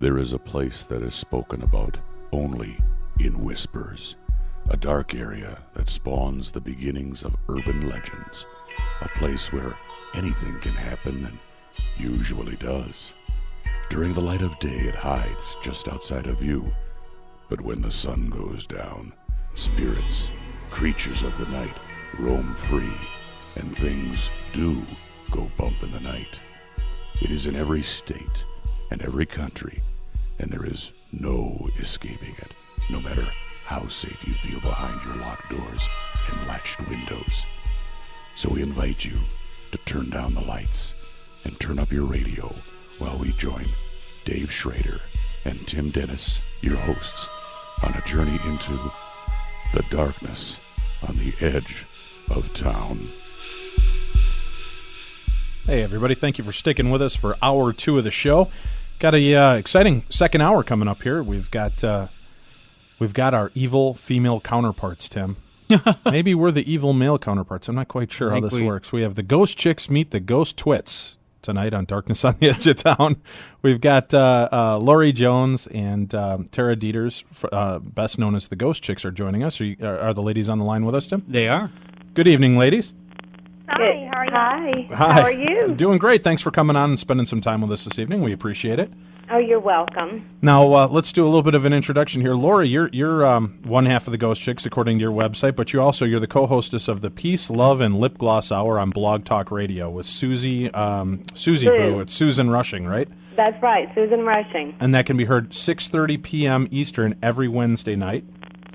There is a place that is spoken about only in whispers, a dark area that spawns the beginnings of urban legends, a place where anything can happen and usually does. During the light of day, it hides just outside of view, but when the sun goes down, spirits, creatures of the night, roam free, and things do go bump in the night. It is in every state and every country, and there is no escaping it, no matter how safe you feel behind your locked doors and latched windows. So we invite you to turn down the lights and turn up your radio while we join Dave Schrader and Tim Dennis, your hosts, on a journey into the darkness on the edge of town. Hey everybody, thank you for sticking with us for hour 2 of the show. Got a exciting second hour coming up here. We've got our evil female counterparts, Tim. Maybe we're the evil male counterparts. I'm not quite sure how this works. We have the ghost chicks meet the ghost twits tonight on Darkness on the Edge of Town. We've got Lori Jones and Tara Dieters, best known as the Ghost Chicks, are joining us. Are the ladies on the line with us, Tim? They are. Good evening, ladies. Hi, how are you? Hi. How are you? Doing great. Thanks for coming on and spending some time with us this evening. We appreciate it. Oh, you're welcome. Now, let's do a little bit of an introduction here. Lori, you're one half of the Ghost Chicks, according to your website, but you're the co-hostess of the Peace, Love, and Lipgloss Hour on Blog Talk Radio with Susie Boo. It's Susan Rushing, right? That's right, Susan Rushing. And that can be heard 6:30 p.m. Eastern every Wednesday night.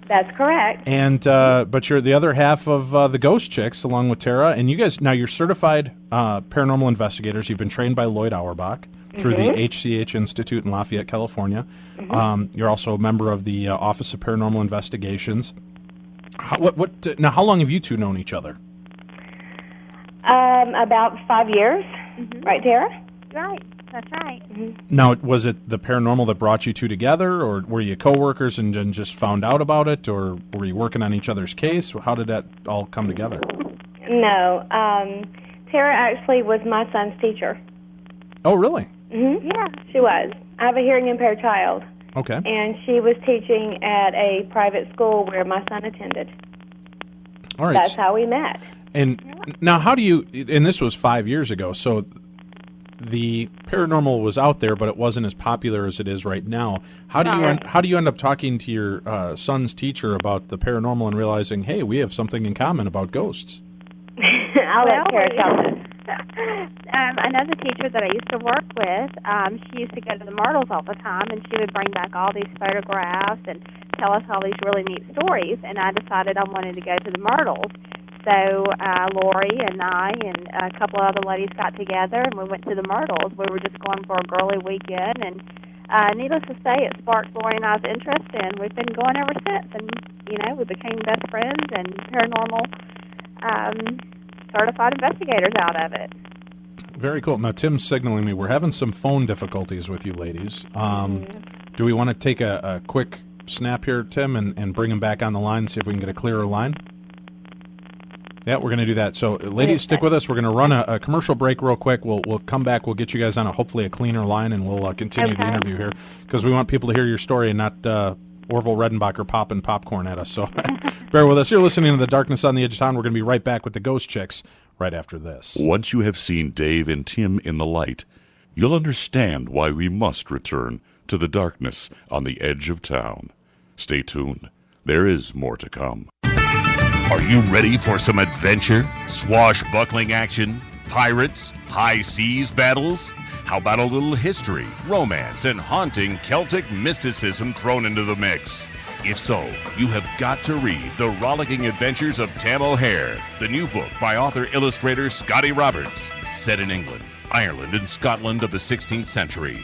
That's correct. And but you're the other half of the Ghost Chicks, along with Tara. And you guys, now you're certified paranormal investigators. You've been trained by Loyd Auerbach through the HCH Institute in Lafayette, California. You're also a member of the Office of Paranormal Investigations. Now, how long have you two known each other? About 5 years. Right, Tara? Right. That's right. Now, was it the paranormal that brought you two together, or were you coworkers and just found out about it, or were you working on each other's case? How did that all come together? No. Tara actually was my son's teacher. Oh, really? Mm-hmm. Yeah, she was. I have a hearing-impaired child. Okay. And she was teaching at a private school where my son attended. All right. That's how we met. And now, how do you, and this was 5 years ago, so the paranormal was out there, but it wasn't as popular as it is right now. How do you end up talking to your son's teacher about the paranormal and realizing, hey, we have something in common about ghosts? I'll let Tara tell this. Another teacher that I used to work with, she used to go to the Myrtles all the time, and she would bring back all these photographs and tell us all these really neat stories, and I decided I wanted to go to the Myrtles. So Lori and I and a couple of other ladies got together, and we went to the Myrtles. We were just going for a girly weekend, and needless to say, it sparked Lori and I's interest, and we've been going ever since. And, we became best friends and paranormal certified investigators out of it. Very cool. Now, Tim's signaling me. We're having some phone difficulties with you ladies. Do we want to take a quick snap here, Tim, and bring him back on the line, see if we can get a clearer line? Yeah, we're going to do that. So, ladies, stick with us. We're going to run a commercial break real quick. We'll come back. We'll get you guys on hopefully a cleaner line, and we'll continue the interview here because we want people to hear your story and not Orville Redenbacher popping popcorn at us. So, bear with us. You're listening to The Darkness on the Edge of Town. We're going to be right back with the Ghost Chicks right after this. Once you have seen Dave and Tim in the light, you'll understand why we must return to the darkness on the edge of town. Stay tuned. There is more to come. Are you ready for some adventure, swashbuckling action, pirates, high seas battles? How about a little history, romance, and haunting Celtic mysticism thrown into the mix? If so, you have got to read The Rollicking Adventures of Tam O'Hare, the new book by author-illustrator Scotty Roberts. Set in England, Ireland, and Scotland of the 16th century,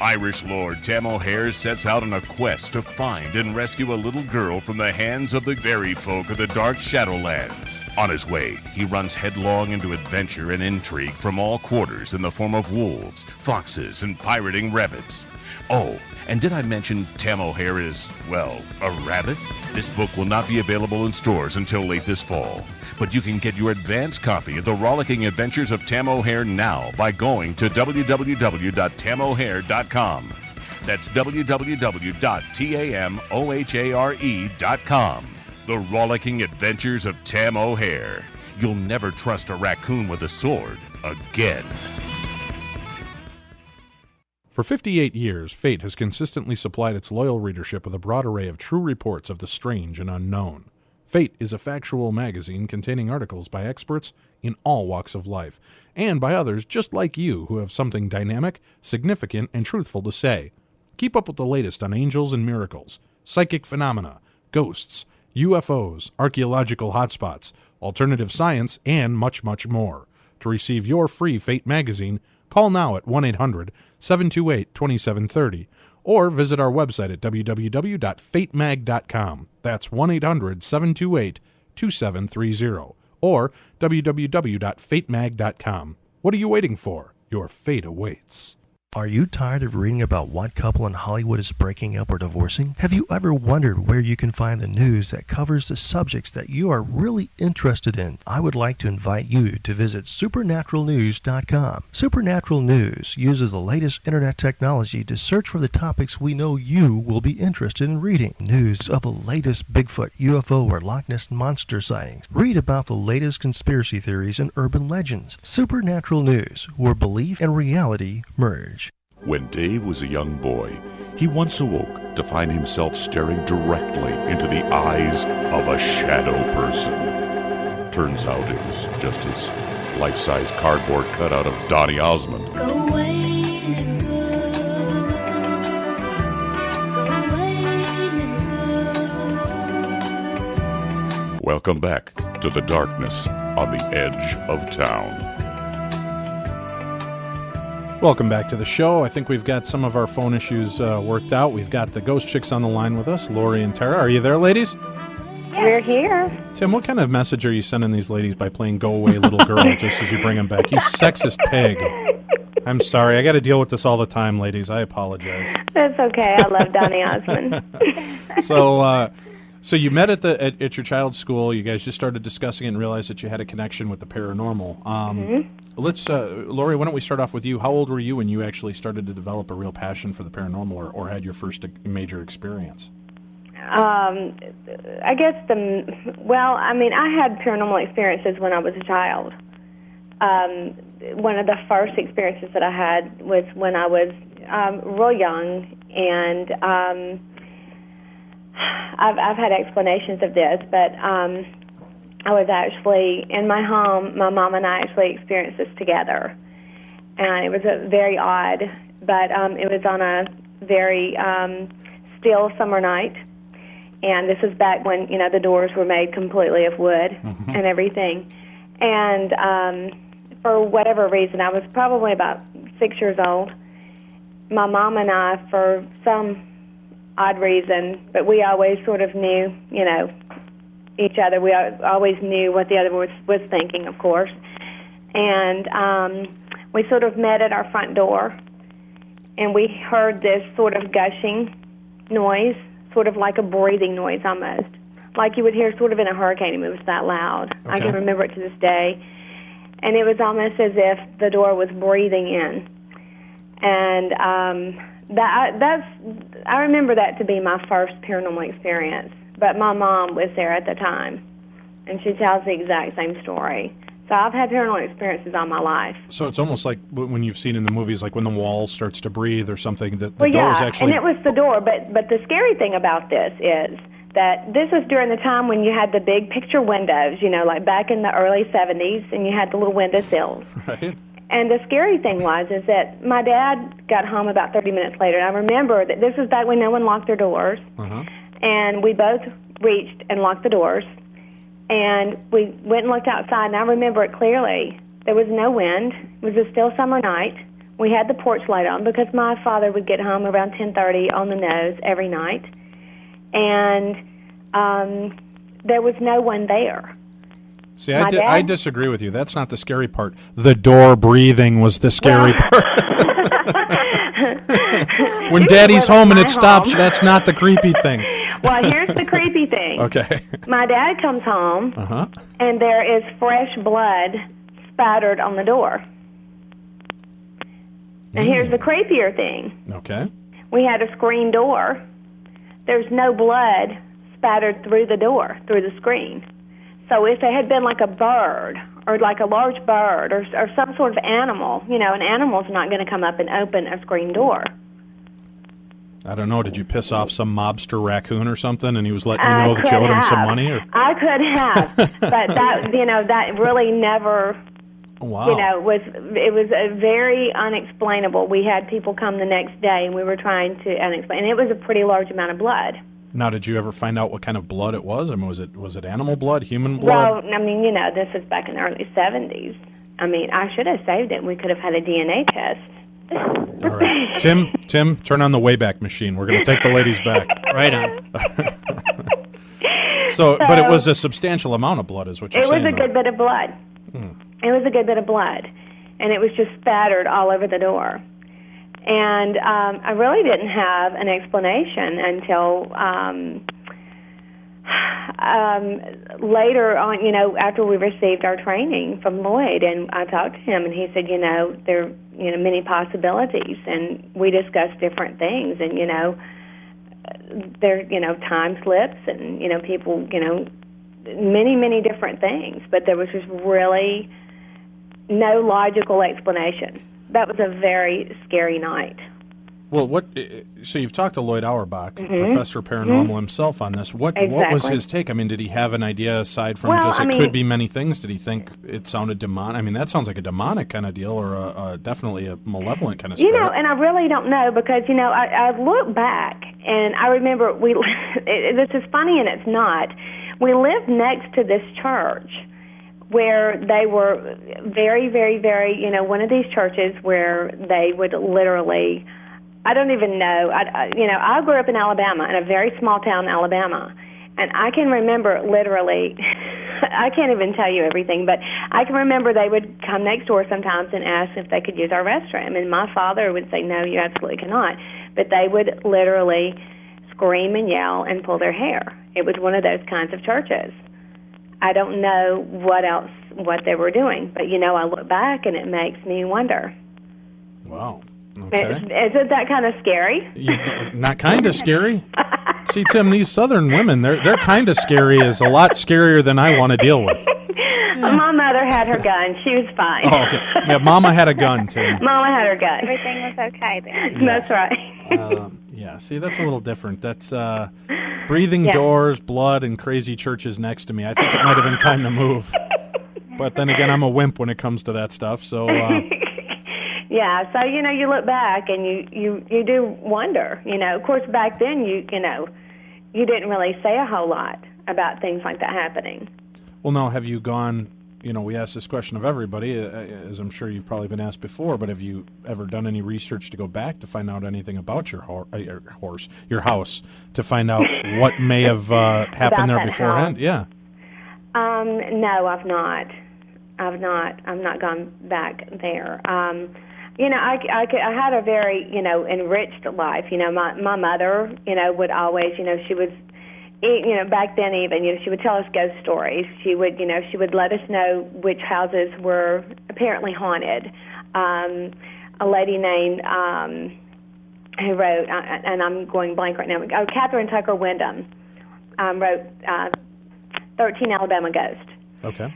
Irish Lord Tam O'Hare sets out on a quest to find and rescue a little girl from the hands of the fairy folk of the Dark Shadowlands. On his way, he runs headlong into adventure and intrigue from all quarters in the form of wolves, foxes, and pirating rabbits. Oh, and did I mention Tam O'Hare is, well, a rabbit? This book will not be available in stores until late this fall, but you can get your advance copy of The Rollicking Adventures of Tam O'Hare now by going to www.tamohare.com. That's www.tamohare.com. The rollicking adventures of Tam O'Hare. You'll never trust a raccoon with a sword again. For 58 years, Fate has consistently supplied its loyal readership with a broad array of true reports of the strange and unknown. Fate is a factual magazine containing articles by experts in all walks of life, and by others just like you who have something dynamic, significant, and truthful to say. Keep up with the latest on angels and miracles, psychic phenomena, ghosts, UFOs, archaeological hotspots, alternative science, and much, much more. To receive your free Fate magazine, call now at 1-800-728-2730 or visit our website at www.fatemag.com. That's 1-800-728-2730 or www.fatemag.com. What are you waiting for? Your fate awaits. Are you tired of reading about what couple in Hollywood is breaking up or divorcing? Have you ever wondered where you can find the news that covers the subjects that you are really interested in? I would like to invite you to visit supernaturalnews.com. Supernatural News uses the latest internet technology to search for the topics we know you will be interested in reading. News of the latest Bigfoot, UFO, or Loch Ness Monster sightings. Read about the latest conspiracy theories and urban legends. Supernatural News, where belief and reality merge. When Dave was a young boy, he once awoke to find himself staring directly into the eyes of a shadow person. Turns out it was just his life-size cardboard cutout of Donny Osmond. Go away, little girl. Go away, little girl. Welcome back to the darkness on the edge of town. Welcome back to the show. I think we've got some of our phone issues worked out. We've got the ghost chicks on the line with us, Lori and Tara. Are you there, ladies? We're here. Tim, what kind of message are you sending these ladies by playing Go Away Little Girl just as you bring them back? You sexist pig. I'm sorry. I got to deal with this all the time, ladies. I apologize. That's okay. I love Donny Osmond. So you met at your child's school. You guys just started discussing it and realized that you had a connection with the paranormal. Let's, Lori, why don't we start off with you? How old were you when you actually started to develop a real passion for the paranormal or had your first major experience? I guess I had paranormal experiences when I was a child. One of the first experiences that I had was when I was real young, and I've had explanations of this, but I was actually in my home. My mom and I actually experienced this together, and it was very odd, but it was on a very still summer night, and this was back when the doors were made completely of wood and everything, and for whatever reason, I was probably about 6 years old. My mom and I, for some odd reason, but we always sort of knew, each other. We always knew what the other was thinking, of course. And we sort of met at our front door, and we heard this sort of gushing noise, sort of like a breathing noise almost, like you would hear sort of in a hurricane. It was that loud. Okay. I can remember it to this day. And it was almost as if the door was breathing in. And I remember that to be my first paranormal experience. But my mom was there at the time, and she tells the exact same story. So I've had paranormal experiences all my life. So it's almost like when you've seen in the movies, like when the wall starts to breathe or something, that the door is actually... and it was the door. But the scary thing about this is that this was during the time when you had the big picture windows, like back in the early 70s, and you had the little window sills. Right. And the scary thing is that my dad got home about 30 minutes later, and I remember that this was back when no one locked their doors, and we both reached and locked the doors, and we went and looked outside, and I remember it clearly. There was no wind. It was a still summer night. We had the porch light on because my father would get home around 10:30 on the nose every night, and there was no one there. See, I disagree with you. That's not the scary part. The door breathing was the scary part. When Daddy's home and it stops, that's not the creepy thing. Well, here's the creepy thing. Okay. My dad comes home, and there is fresh blood spattered on the door. And here's the creepier thing. Okay. we had a screen door. There's no blood spattered through the door, through the screen. So if it had been like a bird or like a large bird or some sort of animal, an animal's not going to come up and open a screen door. I don't know. Did you piss off some mobster raccoon or something, and he was letting you know that you owed him some money? Or? I could have, but that really never. Wow. It was a very unexplainable. We had people come the next day, and we were trying to unexplain, and it was a pretty large amount of blood. Now, did you ever find out what kind of blood it was? I mean, was it animal blood, human blood? Well, I mean, this is back in the early 70s. I mean, I should have saved it. We could have had a DNA test. All right. Tim, turn on the Wayback Machine. We're going to take the ladies back. Right on. So, but it was a substantial amount of blood, is what you're saying. It was a good bit of blood. It was a good bit of blood, and it was just spattered all over the door. And I really didn't have an explanation until later on, after we received our training from Loyd, and I talked to him, and he said, there are many possibilities, and we discussed different things, and there time slips, and people, many different things, but there was just really no logical explanation. That was a very scary night. Well, so you've talked to Loyd Auerbach, Professor Paranormal himself, on this. What was his take? I mean, did he have an idea aside from could be many things? Did he think it sounded demonic? I mean, that sounds like a demonic kind of deal, or definitely a malevolent kind of spirit. And I really don't know, because, I look back, and I remember this is funny and it's not. We lived next to this church where they were very, very, very, one of these churches where they would literally, I don't even know, I grew up in Alabama, in a very small town, Alabama, and I can remember literally, I can't even tell you everything, but I can remember they would come next door sometimes and ask if they could use our restroom, and my father would say, no, you absolutely cannot, but they would literally scream and yell and pull their hair. It was one of those kinds of churches. I don't know what they were doing, but I look back and it makes me wonder. Wow. Okay. Isn't that kind of scary? Not kind of scary. See, Tim, these Southern women, they're kind of scary is a lot scarier than I want to deal with. My mother had her gun. She was fine. Oh, okay. Yeah, Mama had a gun, Tim. Mama had her gun. Everything was okay then. Yes. That's right. Yeah, see, that's a little different. That's breathing doors, blood, and crazy churches next to me. I think it might have been time to move. But then again, I'm a wimp when it comes to that stuff, so... Yeah, so, you look back and you do wonder. Of course, back then, you didn't really say a whole lot about things like that happening. Well, now, have you gone... we ask this question of everybody, as I'm sure you've probably been asked before, but have you ever done any research to go back to find out anything about your house, to find out what may have happened there beforehand? House? Yeah. No, I've not. I've not gone back there. I had a very, enriched life. My mother, would always, she was, back then even, she would tell us ghost stories. She would let us know which houses were apparently haunted. A lady named, who wrote, and I'm going blank right now, Catherine Tucker Wyndham, wrote 13 Alabama Ghosts. Okay.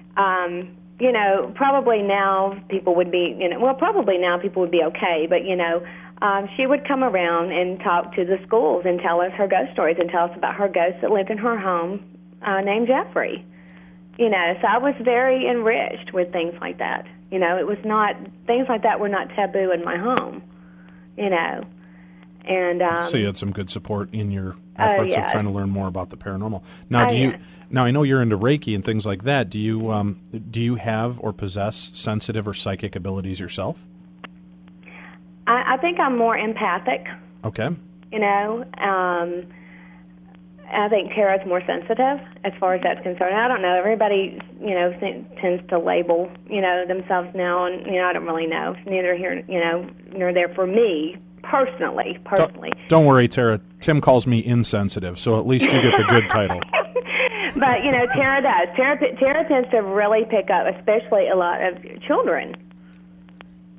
Probably now people would be, probably now people would be okay, but, she would come around and talk to the schools and tell us her ghost stories and tell us about her ghost that lived in her home named Jeffrey. So I was very enriched with things like that. It was not, things like that were not taboo in my home, And so you had some good support in your efforts of trying to learn more about the paranormal. Now, Now, I know you're into Reiki and things like that. Do you have or possess sensitive or psychic abilities yourself? I think I'm more empathic. Okay. I think Tara's more sensitive as far as that's concerned. I don't know. Everybody, tends to label, themselves now, and, I don't really know. It's neither here, nor there for me personally. Don't worry, Tara. Tim calls me insensitive, so at least you get the good title. But, Tara does. Tara tends to really pick up, especially a lot of children.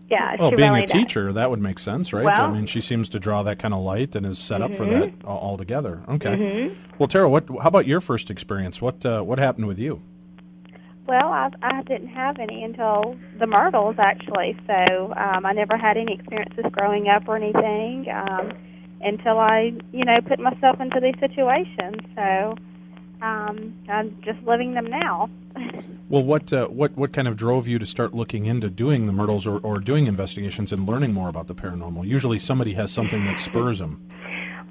Yeah, Well, she being really a does. teacher, that would make sense, right? Well- I mean, she seems to draw that kind of light and is set up for that altogether. Okay. Mm-hmm. Well, Tara, how about your first experience? What happened with you? Well, I didn't have any until the Myrtles, actually. So I never had any experiences growing up or anything until I, put myself into these situations. So I'm just living them now. Well, what kind of drove you to start looking into doing the Myrtles or doing investigations and learning more about the paranormal? Usually somebody has something that spurs them.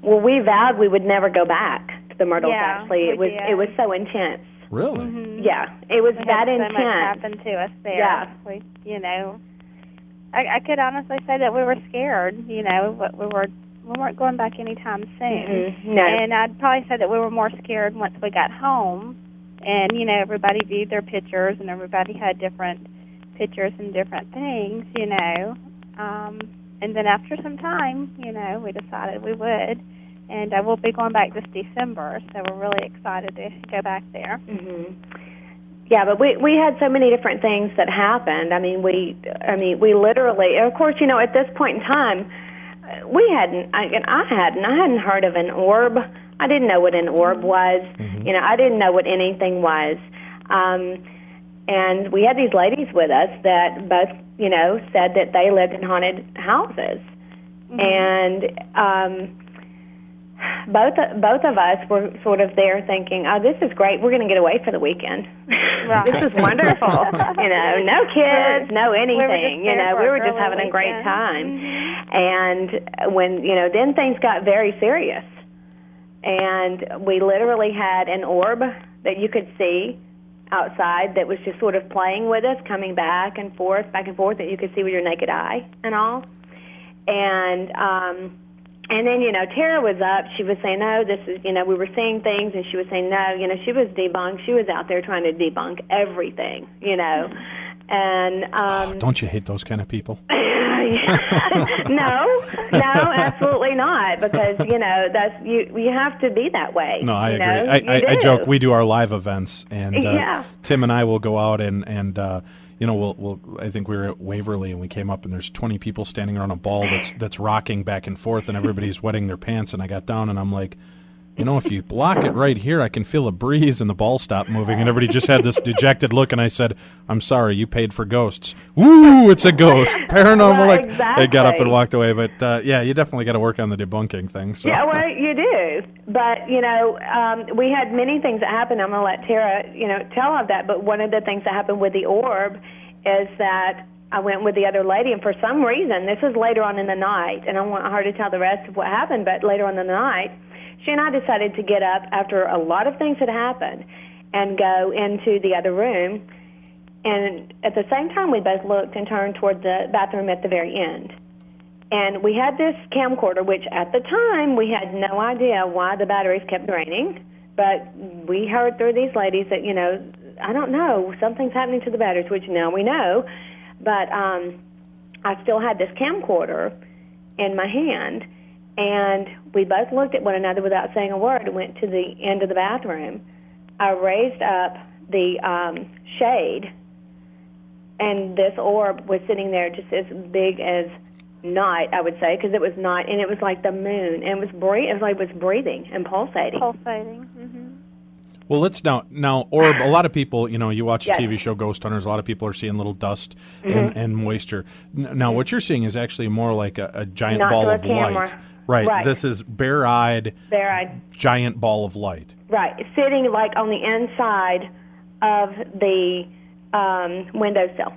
Well, we vowed we would never go back to the Myrtles. Yeah, actually, we it was so intense. Really? Yeah, it was We that had so intense. much happen to us there. Yeah. I could honestly say that we were scared. We weren't going back anytime soon. No. And I'd probably say that we were more scared once we got home. And, everybody viewed their pictures, and everybody had different pictures and different things, And then after some time, we decided we would. And we'll be going back this December, so we're really excited to go back there. Mm-hmm. Yeah, but we had so many different things that happened. I mean, we literally, of course, at this point in time, I hadn't heard of an orb. I didn't know what an orb was. I didn't know what anything was. And we had these ladies with us that both, said that they lived in haunted houses. And both of us were sort of there thinking, oh, this is great. We're going to get away for the weekend. Right. This is wonderful. No kids, no anything. We were just having a great time. And when, then things got very serious. And we literally had an orb that you could see outside that was just sort of playing with us, coming back and forth, that you could see with your naked eye and all. And then, Tara was up. She was saying, no, this is, we were seeing things, and she was saying, no, she was debunked. She was out there trying to debunk everything, And Don't you hate those kind of people? No, absolutely not, because that's you have to be that way. No, I agree. I joke. We do our live events, and Tim and I will go out and we'll. I think we were at Waverly, and we came up, and there's 20 people standing around a ball that's rocking back and forth, and everybody's wetting their pants. And I got down, and I'm like, if you block it right here, I can feel a breeze, and the ball stopped moving, and everybody just had this dejected look. And I said, "I'm sorry, you paid for ghosts." Woo! It's a ghost. Paranormal. Well, exactly. They got up and walked away. But you definitely got to work on the debunking thing. So. Yeah, well, you do. But we had many things that happened. I'm going to let Tara, tell all of that. But one of the things that happened with the orb is that I went with the other lady, and for some reason, this was later on in the night, and I want her to tell the rest of what happened. But later on in the night, she and I decided to get up after a lot of things had happened and go into the other room. And at the same time, we both looked and turned toward the bathroom at the very end. And we had this camcorder, which at the time we had no idea why the batteries kept draining. But we heard through these ladies that, I don't know, something's happening to the batteries, which now we know. But I still had this camcorder in my hand. And we both looked at one another without saying a word and went to the end of the bathroom. I raised up the shade, and this orb was sitting there just as big as night, I would say, because it was night, and it was like the moon, and it was breathing and pulsating. Well, let's now orb. A lot of people, you watch a Yes. TV show, Ghost Hunters. A lot of people are seeing little dust and moisture. Now, what you're seeing is actually more like a giant Not ball through a of camera. light. Right. Right. This is bare-eyed, giant ball of light. Right, sitting like on the inside of the windowsill.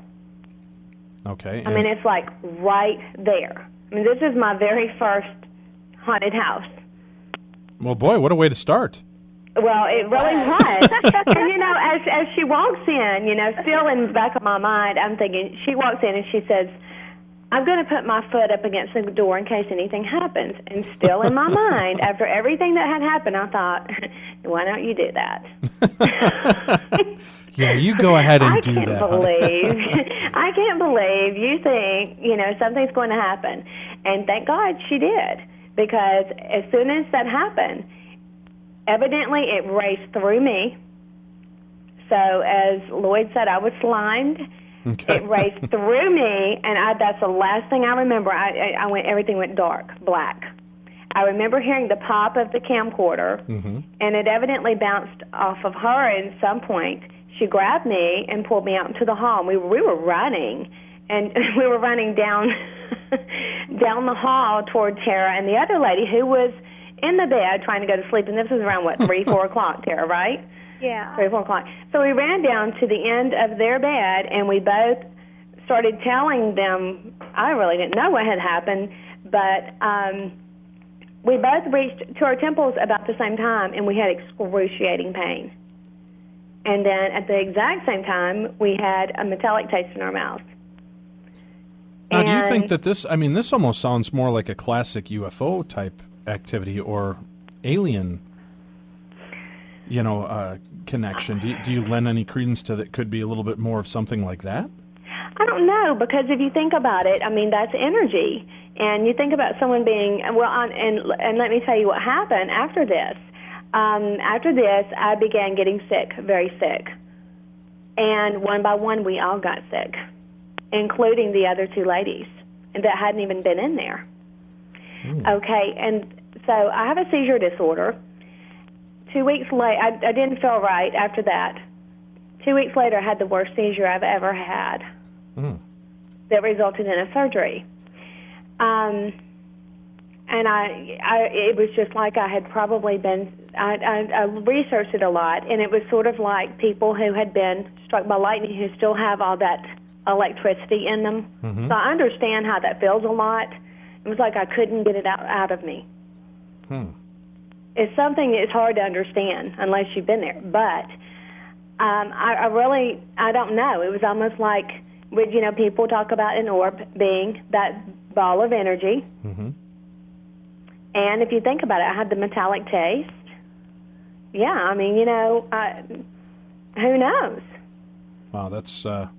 Okay. I mean, it's like right there. I mean, this is my very first haunted house. Well, boy, what a way to start. Well, it really was. And, as she walks in, still in the back of my mind, I'm thinking, she walks in and she says, I'm going to put my foot up against the door in case anything happens. And still in my mind, after everything that had happened, I thought, why don't you do that? Yeah, you go ahead and do that. I can't believe you think, something's going to happen. And thank God she did. Because as soon as that happened, evidently it raced through me. So as Loyd said, I was slimed. Okay. It raced through me, and that's the last thing I remember. Everything went dark, black. I remember hearing the pop of the camcorder, and it evidently bounced off of her at some point. She grabbed me and pulled me out into the hall. We were running, and we were running down down the hall toward Tara and the other lady who was in the bed trying to go to sleep. And this was around, 3, 4 o'clock, Tara, right? Yeah. 3 or 4 o'clock. So we ran down to the end of their bed, and we both started telling them. I really didn't know what had happened, but we both reached to our temples about the same time, and we had excruciating pain. And then at the exact same time, we had a metallic taste in our mouth. Now, do you think that this almost sounds more like a classic UFO type activity or alien, connection? Do you lend any credence to that could be a little bit more of something like that? I don't know, because if you think about it, that's energy. And you think about someone being, and let me tell you what happened after this. After this, I began getting sick, very sick. And one by one, we all got sick, including the other 2 ladies that hadn't even been in there. Okay, and so I have a seizure disorder. 2 weeks later, I didn't feel right after that. 2 weeks later, I had the worst seizure I've ever had that resulted in a surgery. And it was just like I had probably been, I researched it a lot, and it was sort of like people who had been struck by lightning who still have all that electricity in them. So I understand how that feels a lot. It was like I couldn't get it out of me. It's something that's hard to understand unless you've been there. But I don't know. It was almost like, people talk about an orb being that ball of energy. And if you think about it, I had the metallic taste. Yeah, who knows? Wow, that's... I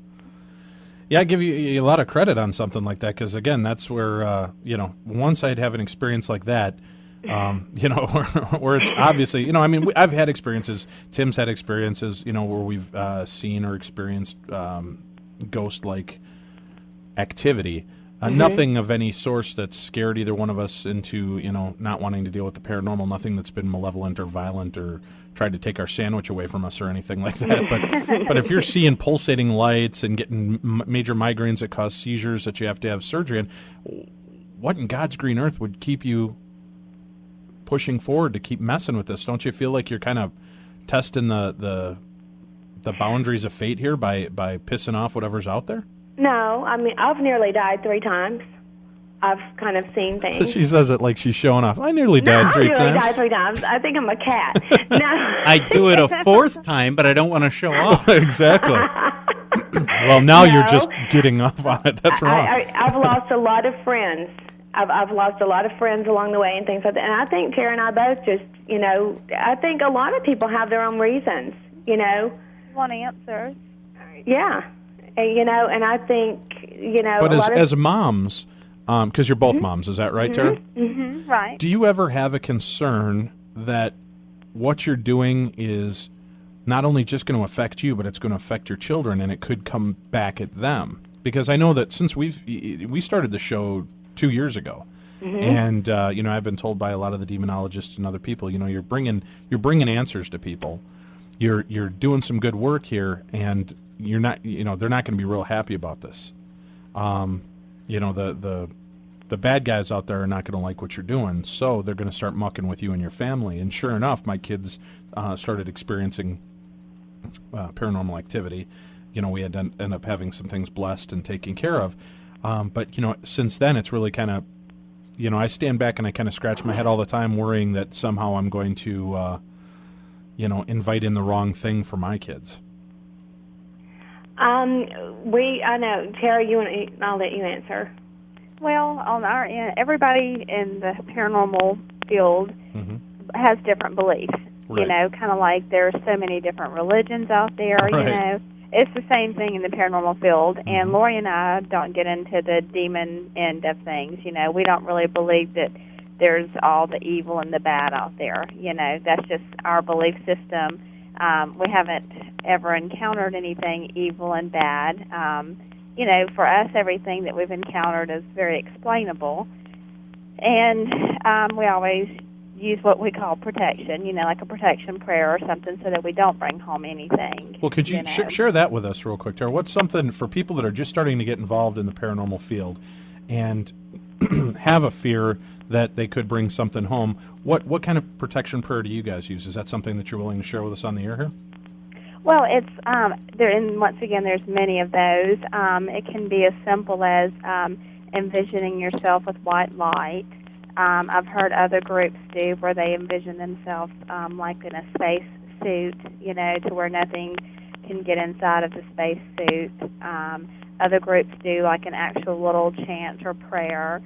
give you a lot of credit on something like that, because, again, that's where, once I'd have an experience like that, where it's obviously, I've had experiences, Tim's had experiences, where we've seen or experienced ghost-like activity. Nothing of any source that's scared either one of us into, not wanting to deal with the paranormal. Nothing that's been malevolent or violent or tried to take our sandwich away from us or anything like that. But if you're seeing pulsating lights and getting major migraines that cause seizures that you have to have surgery in, what in God's green earth would keep you pushing forward to keep messing with this? Don't you feel like you're kind of testing the boundaries of fate here by pissing off whatever's out there? No, I've nearly died 3 times. I've kind of seen things. She says it like she's showing off. I nearly died 3 times. I nearly died 3 times. I think I'm a cat. No. I do it a 4th time, but I don't want to show off. Exactly. Well, now you're just getting off on it. That's wrong. I've lost a lot of friends. I've lost a lot of friends along the way and things like that. And I think Tara and I both just, I think a lot of people have their own reasons, Want answers. Yeah. And I think, But as moms, because you're both moms, is that right, Tara? Right. Do you ever have a concern that what you're doing is not only just going to affect you, but it's going to affect your children, and it could come back at them? Because I know that since we started the show 2 years ago, and I've been told by a lot of the demonologists and other people, you're bringing answers to people. You're doing some good work here, and you're not, they're not going to be real happy about this. The bad guys out there are not going to like what you're doing, so they're going to start mucking with you and your family. And sure enough, my kids started experiencing paranormal activity. We had to end up having some things blessed and taken care of. But since then, it's really kind of, I stand back and I kind of scratch my head all the time, worrying that somehow I'm going to, invite in the wrong thing for my kids. I know, Tara, I'll let you answer. Well, on our end, everybody in the paranormal field has different beliefs. Right. Kind of like there's so many different religions out there. Right. It's the same thing in the paranormal field. And Lori and I don't get into the demon end of things. We don't really believe that there's all the evil and the bad out there. That's just our belief system. We haven't ever encountered anything evil and bad. You know, for us, everything that we've encountered is very explainable. And we always use what we call protection, you know, like a protection prayer or something so that we don't bring home anything. Well, could you share that with us real quick, Tara? What's something for people that are just starting to get involved in the paranormal field and have a fear that they could bring something home? What kind of protection prayer do you guys use? Is that something that you're willing to share with us on the air here? Well, it's there, and once again, there's many of those. It can be as simple as envisioning yourself with white light. I've heard other groups do where they envision themselves like in a space suit, you know, to where nothing can get inside of the space suit. Other groups do like an actual little chant or prayer.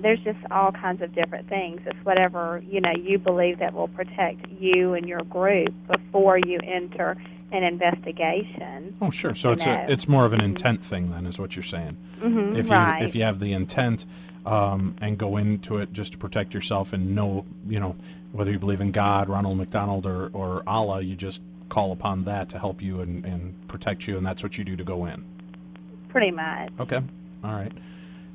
There's just all kinds of different things. It's whatever, you know, you believe that will protect you and your group before you enter an investigation. Oh, sure. So it's more of an intent thing then, is what you're saying. Mm-hmm, if you have the intent and go into it just to protect yourself and know, you know, whether you believe in God, Ronald McDonald, or Allah, you just call upon that to help you and protect you, and that's what you do to go in. Pretty much. Okay. All right.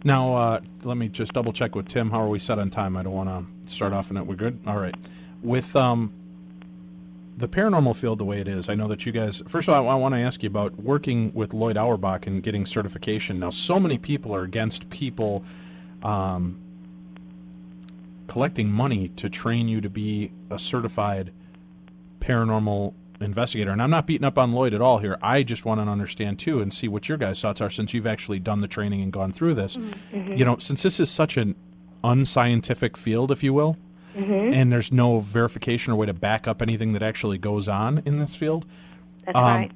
Now, let me just double check with Tim. How are we set on time? I don't want to start off in it. We're good? All right. With the paranormal field the way it is, I know that you guys, first of all, I want to ask you about working with Loyd Auerbach and getting certification. Now, so many people are against people collecting money to train you to be a certified paranormal investigator. And I'm not beating up on Loyd at all here. I just want to understand, too, and see what your guys' thoughts are since you've actually done the training and gone through this. Mm-hmm. You know, since this is such an unscientific field, if you will, and there's no verification or way to back up anything that actually goes on in this field, that's right.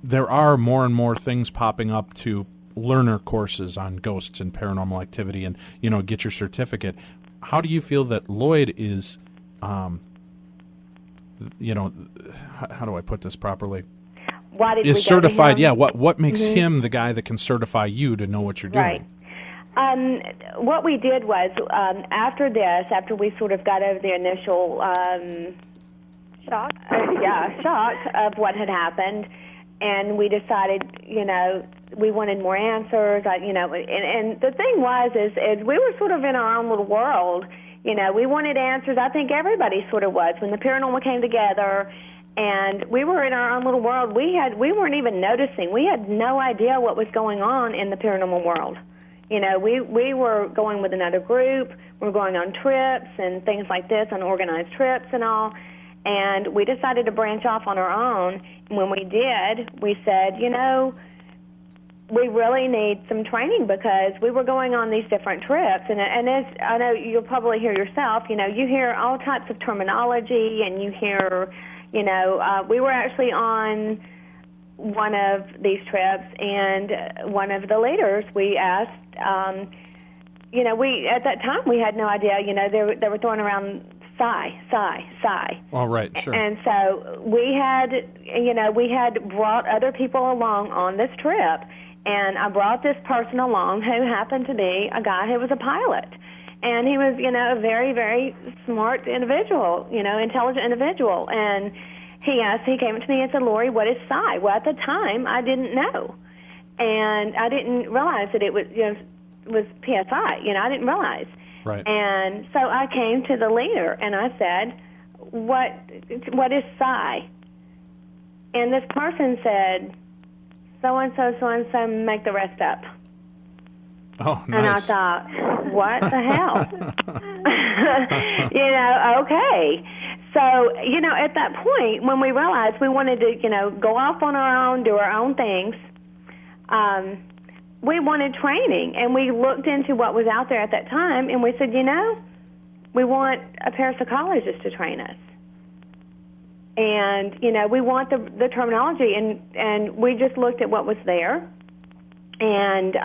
There are more and more things popping up to learner courses on ghosts and paranormal activity and, you know, get your certificate. How do you feel that Loyd is, you know, how do I put this properly? Why did is we certified? Go to him? Yeah. What makes him the guy that can certify you to know what you're doing? Right. What we did was after we sort of got over the initial shock of what had happened, and we decided, you know, we wanted more answers. You know, and the thing was is we were sort of in our own little world. You know, we wanted answers. I think everybody sort of was when the paranormal came together, and we were in our own little world. We weren't even noticing. We had no idea what was going on in the paranormal world. You know, we were going with another group. We were going on trips and things like this, on organized trips and all. And we decided to branch off on our own. And when we did, we said, you know, we really need some training because we were going on these different trips. And as I know you'll probably hear yourself, you know, you hear all types of terminology and you hear, you know, we were actually on one of these trips, and one of the leaders, we asked, you know, at that time we had no idea, you know, they were throwing around psi. Oh, right, sure. And so we had brought other people along on this trip, and I brought this person along who happened to be a guy who was a pilot. And he was, you know, a very, very smart individual, you know, intelligent individual. And he came to me and said, Lori, what is psi? Well, at the time, I didn't know. And I didn't realize that it was, you know, was PSI. You know, I didn't realize. Right. And so I came to the leader and I said, what is psi? And this person said, so-and-so, make the rest up. Oh, nice. And I thought, what the hell? You know, okay. So, you know, at that point, when we realized we wanted to, you know, go off on our own, do our own things, we wanted training. And we looked into what was out there at that time, and we said, you know, we want a parapsychologist to train us. And, you know, we want the terminology. And we just looked at what was there. And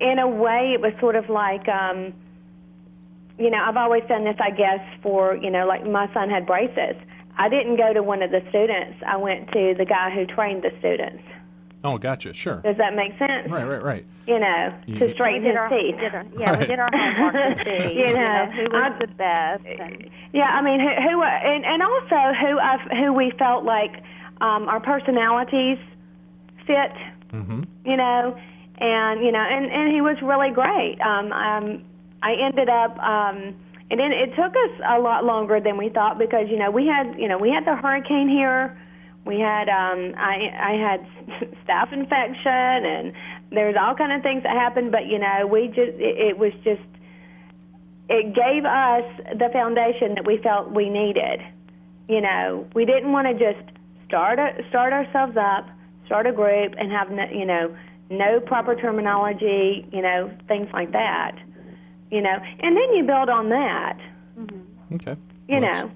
in a way, it was sort of like, you know, I've always done this, I guess, for, you know, like my son had braces. I didn't go to one of the students. I went to the guy who trained the students. Oh, gotcha. Sure. Does that make sense? Right. You know, to straighten his teeth. We did our homework to see, You know, who was the best. And, yeah, I mean, who and also who we felt like our personalities fit. Mm-hmm. You know, and he was really great. I ended up, and then it took us a lot longer than we thought because we had the hurricane here. We had I had staph infection, and there's all kind of things that happened. But it gave us the foundation that we felt we needed. We didn't want to just start ourselves up, start a group, and have no proper terminology, things like that. And then you build on that. Mm-hmm. Okay.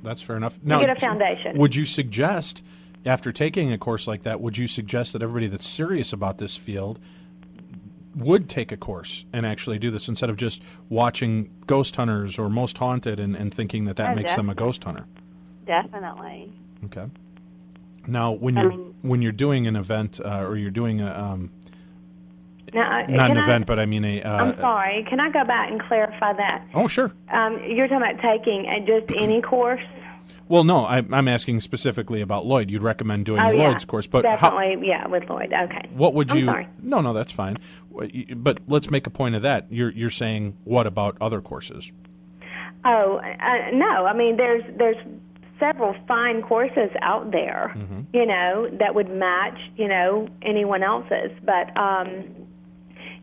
That's fair enough. Now, you get a foundation. Would you suggest, after taking a course like that, would you suggest that everybody that's serious about this field would take a course and actually do this instead of just watching Ghost Hunters or Most Haunted and thinking that makes them a ghost hunter? Definitely. Okay. Now, when you're doing an event or you're doing a not an event, but I mean I'm sorry. Can I go back and clarify that? Oh, sure. You're talking about taking just any course? Well, no, I'm asking specifically about Loyd. You'd recommend doing Loyd's course, but definitely, with Loyd. Okay. What would you? Sorry. No, that's fine. But let's make a point of that. You're saying what about other courses? Oh, no. I mean, there's several fine courses out there, that would match, anyone else's. But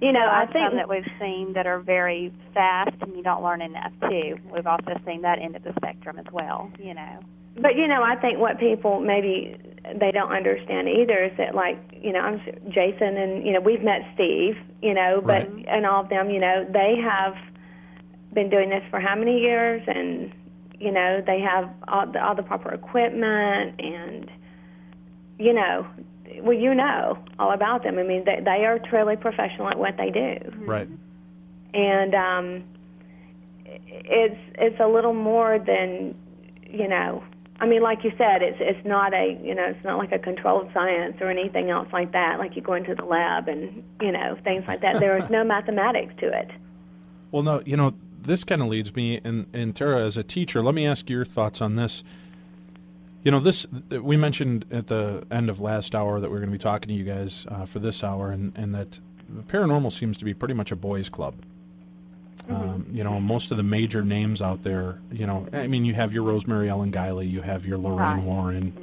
I think some that we've seen that are very fast and you don't learn enough too. We've also seen that end of the spectrum as well, But I think what people maybe they don't understand either is that I'm Jason and we've met Steve, but and all of them, they have been doing this for how many years, and they have all the proper equipment, and all about them. I mean, they are truly professional at what they do. Right. And it's a little more than, I mean, like you said, it's not it's not like a controlled science or anything else like that, like you go into the lab and, things like that. There is no mathematics to it. Well, no, this kind of leads me, and Tara, as a teacher, let me ask your thoughts on this. This we mentioned at the end of last hour that we're going to be talking to you guys for this hour, and that the paranormal seems to be pretty much a boys' club. Most of the major names out there, I mean, you have your Rosemary Ellen Guiley, you have your Lorraine Warren,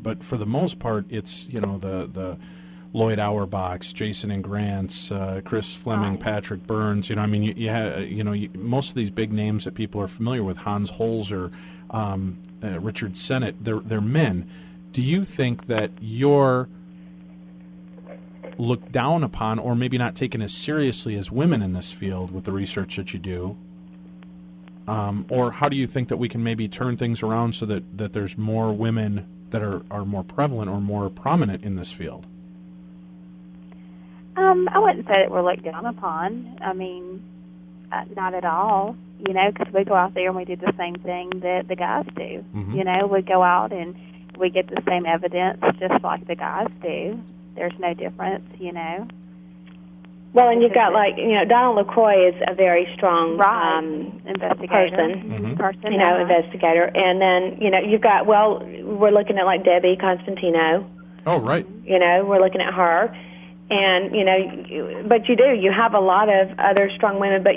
but for the most part, it's, the Loyd Auerbachs, Jason and Grants, Chris Fleming, Patrick Burns. I mean, you have, most of these big names that people are familiar with, Hans Holzer, Richard Sennett, they're men. Do you think that you're looked down upon, or maybe not taken as seriously as women in this field with the research that you do? Or how do you think that we can maybe turn things around so that there's more women that are more prevalent or more prominent in this field? I wouldn't say that we're looked down upon. I mean, not at all. Because we go out there and we do the same thing that the guys do. Mm-hmm. We go out and we get the same evidence just like the guys do. There's no difference, Well, and you've got Donald LaCroix is a very strong investigator. Person, investigator, and then you've got we're looking at Debbie Constantino. Oh, right. We're looking at her, and but you have a lot of other strong women, but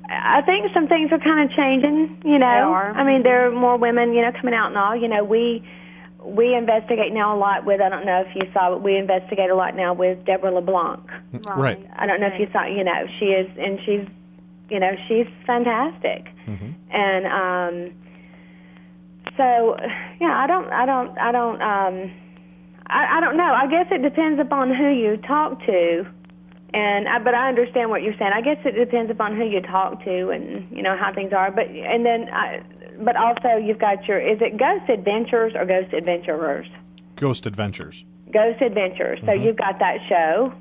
I think some things are kind of changing. They are. I mean, there are more women coming out and all. We investigate now a lot with, I don't know if you saw, but we investigate a lot now with Deborah LeBlanc. Right. I don't know if you saw, she is, and she's fantastic. Mm-hmm. And so, I don't know. I guess it depends upon who you talk to. But I understand what you're saying. I guess it depends upon who you talk to and, how things are. But also you've got is it Ghost Adventures or Ghost Adventurers? Ghost Adventures. Ghost Adventures. So you've got that show,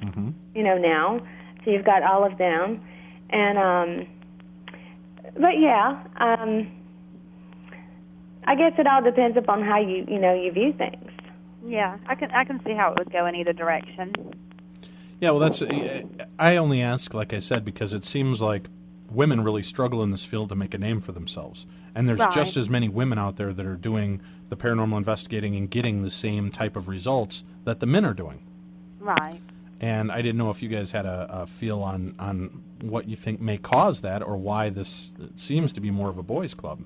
now. So you've got all of them. And, I guess it all depends upon how you view things. Yeah, I can see how it would go in either direction. Yeah, well, I only ask, like I said, because it seems like women really struggle in this field to make a name for themselves. And there's Right. just as many women out there that are doing the paranormal investigating and getting the same type of results that the men are doing. Right. And I didn't know if you guys had a feel on what you think may cause that, or why this seems to be more of a boys' club.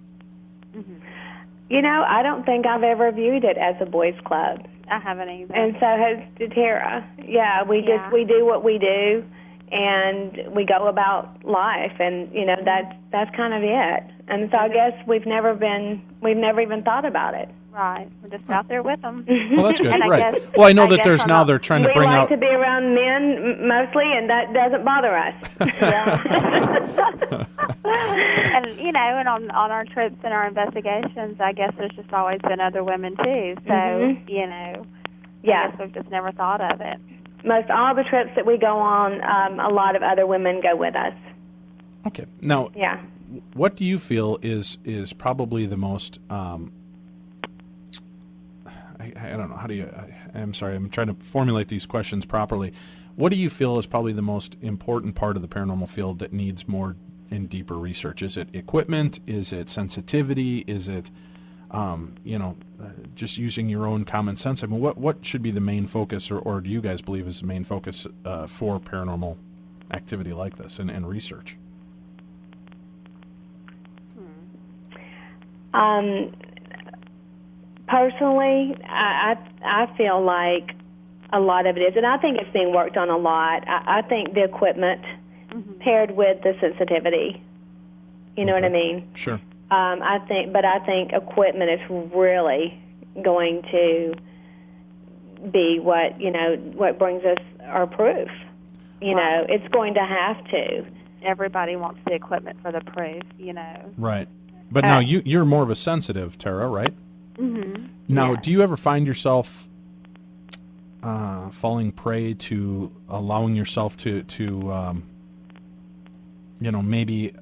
You know, I don't think I've ever viewed it as a boys' club. I haven't either. And so has Tara. Yeah, we do what we do, and we go about life, and you know that's kind of it. And so I guess we've never even thought about it. Right, we're just out there with them. Well, that's good, And I right? guess- Well, I know that guess there's I'm now not- they're trying to We bring like out. to be around men mostly, and that doesn't bother us. And you know, and on our trips and our investigations, I guess there's just always been other women too. So you know, Yeah. I guess we've just never thought of it. Most all the trips that we go on, a lot of other women go with us. Okay, now, Yeah. what do you feel is probably the most? I don't know, how do you? I'm sorry, I'm trying to formulate these questions properly. What do you feel is probably the most important part of the paranormal field that needs more and deeper research? Is it equipment? Is it sensitivity? Is it, just using your own common sense? I mean, what should be the main focus, or do you guys believe is the main focus for paranormal activity like this and research? Personally, I feel like a lot of it is, and I think it's being worked on a lot. I think the equipment paired with the sensitivity. You know what I mean? Sure. I think equipment is really going to be what brings us our proof. You know, it's going to have to. Everybody wants the equipment for the proof, you know. Right. But now you're more of a sensitive, Tara, right? Mm-hmm. Now, do you ever find yourself falling prey to allowing yourself to maybe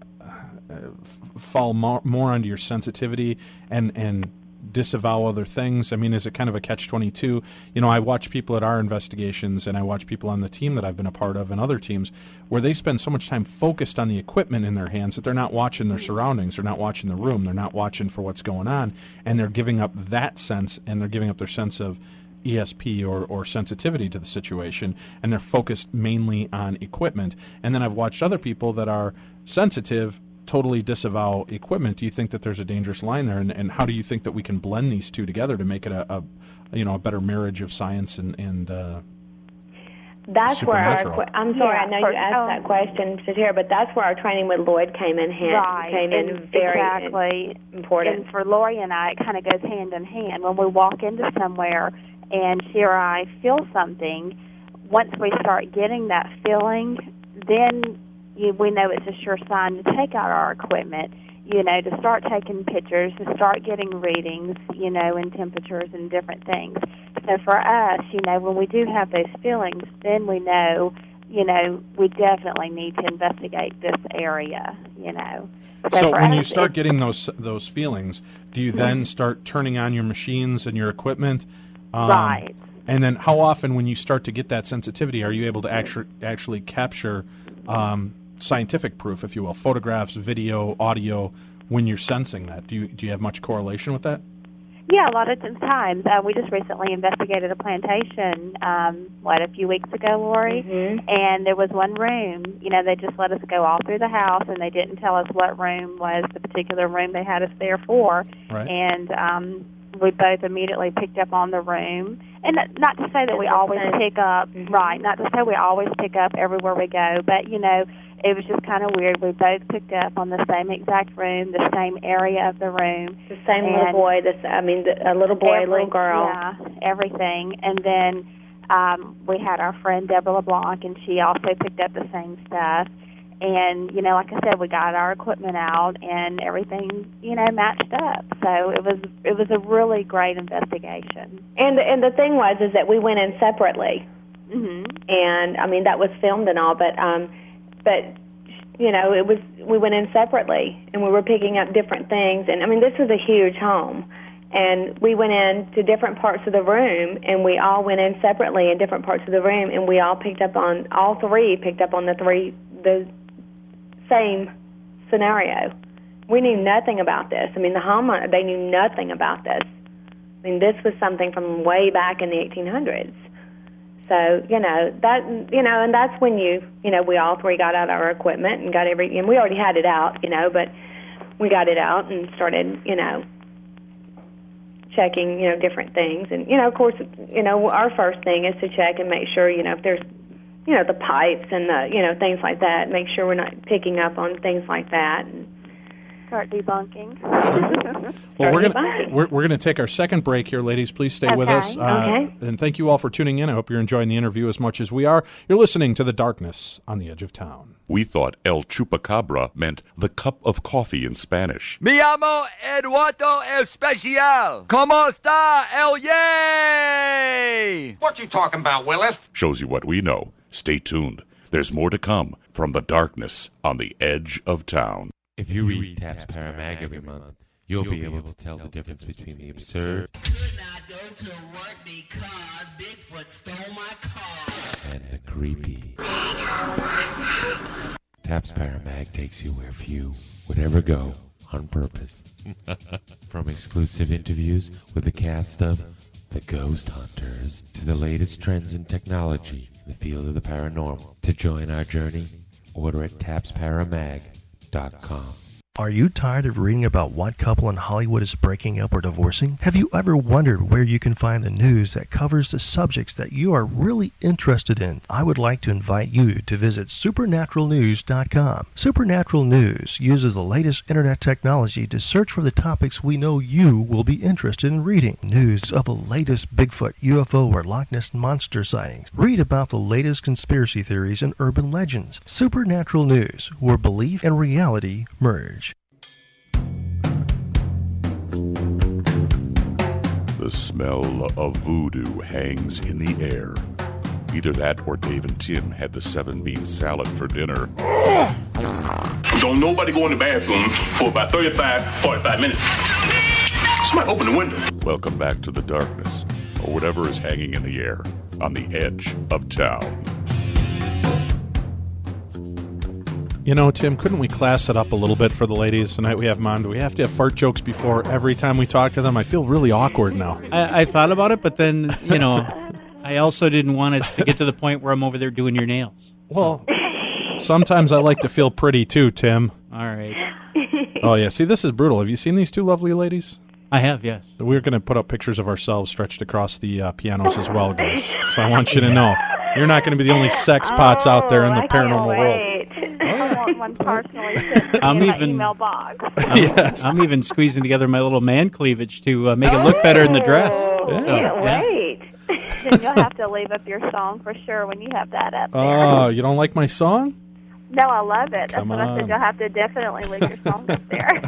fall more onto your sensitivity and disavow other things? I mean, is it kind of a catch-22? You know, I watch people at our investigations, and I watch people on the team that I've been a part of and other teams where they spend so much time focused on the equipment in their hands that they're not watching their surroundings, they're not watching the room, they're not watching for what's going on, and they're giving up that sense, and they're giving up their sense of ESP or sensitivity to the situation, and they're focused mainly on equipment. And then I've watched other people that are sensitive totally disavow equipment. Do you think that there's a dangerous line there, and how do you think that we can blend these two together to make it a better marriage of science and that's where supernatural? I'm sorry, I know you asked that question to Tara, but that's where our training with Loyd came in very exactly important. And for Lori and I, it kind of goes hand in hand. When we walk into somewhere and she or I feel something, once we start getting that feeling, then we know it's a sure sign to take out our equipment, to start taking pictures, to start getting readings, and temperatures and different things. So for us, when we do have those feelings, then we know, we definitely need to investigate this area, So when for you us, start getting those feelings, do you then start turning on your machines and your equipment? Right. And then how often, when you start to get that sensitivity, are you able to actually capture scientific proof, if you will, photographs, video, audio, when you're sensing that? Do you have much correlation with that? Yeah, a lot of times. We just recently investigated a plantation, a few weeks ago, Lori? Mm-hmm. And there was one room, they just let us go all through the house, and they didn't tell us what room was the particular room they had us there for. Right. And we both immediately picked up on the room. And not to say that we always pick up, right, not to say we always pick up everywhere we go, but, it was just kind of weird. We both picked up on the same exact room, the same area of the room. The same little boy, a little boy, a little girl. Yeah, everything. And then we had our friend Deborah LeBlanc, and she also picked up the same stuff. And, like I said, we got our equipment out, and everything, matched up. So it was a really great investigation. And the thing was is that we went in separately. Mm-hmm. And, that was filmed and all, but we went in separately, and we were picking up different things. And, this is a huge home. And we went in to different parts of the room, and we all went in separately in different parts of the room, and we all all three picked up on the same scenario. We knew nothing about this. I mean, the homeowner, they knew nothing about this. I mean, this was something from way back in the 1800s. So, and that's when we all three got out our equipment and got and we already had it out, but we got it out and started, checking, different things. And, of course, our first thing is to check and make sure, if there's, the pipes and the, things like that, make sure we're not picking up on things like that. And start debunking. Well, we're gonna take our second break here, ladies. Please stay with us. Okay. And thank you all for tuning in. I hope you're enjoying the interview as much as we are. You're listening to The Darkness on the Edge of Town. We thought El Chupacabra meant the cup of coffee in Spanish. Me llamo Eduardo Especial. ¿Cómo está el yay? What you talking about, Willis? Shows you what we know. Stay tuned. There's more to come from The Darkness on the Edge of Town. If you read Taps Paramag every month, you'll be able to tell the difference between the absurd and the creepy. Taps Paramag takes you where few would ever go on purpose. From exclusive interviews with the cast of The Ghost Hunters to the latest trends in technology in the field of the paranormal. To join our journey, order at tapsparamag.com. Are you tired of reading about what couple in Hollywood is breaking up or divorcing? Have you ever wondered where you can find the news that covers the subjects that you are really interested in? I would like to invite you to visit supernaturalnews.com. Supernatural News uses the latest internet technology to search for the topics we know you will be interested in reading. News of the latest Bigfoot, UFO, or Loch Ness Monster sightings. Read about the latest conspiracy theories and urban legends. Supernatural News, where belief and reality merge. The smell of voodoo hangs in the air. Either that or Dave and Tim had the 7-bean salad for dinner. Don't nobody go in the bathroom for about 45 minutes. Somebody open the window. Welcome back to The Darkness, or whatever is hanging in the air on the Edge of Town. Tim, couldn't we class it up a little bit for the ladies tonight? We have them on. Do we have to have fart jokes before every time we talk to them? I feel really awkward now. I thought about it, but then, I also didn't want it to get to the point where I'm over there doing your nails. Well, sometimes I like to feel pretty too, Tim. All right. Oh, yeah. See, this is brutal. Have you seen these two lovely ladies? I have, yes. We're going to put up pictures of ourselves stretched across the pianos as well, guys. So I want you to know, you're not going to be the only sex pots out there in the paranormal world. I want one personally sent to me in my email box. Yes. I'm even squeezing together my little man cleavage to make it look better in the dress. Can't wait. Then you'll have to leave up your song for sure when you have that up there. Oh, you don't like my song? No, I love it. Come That's what I said. on. You'll have to definitely leave your song up there.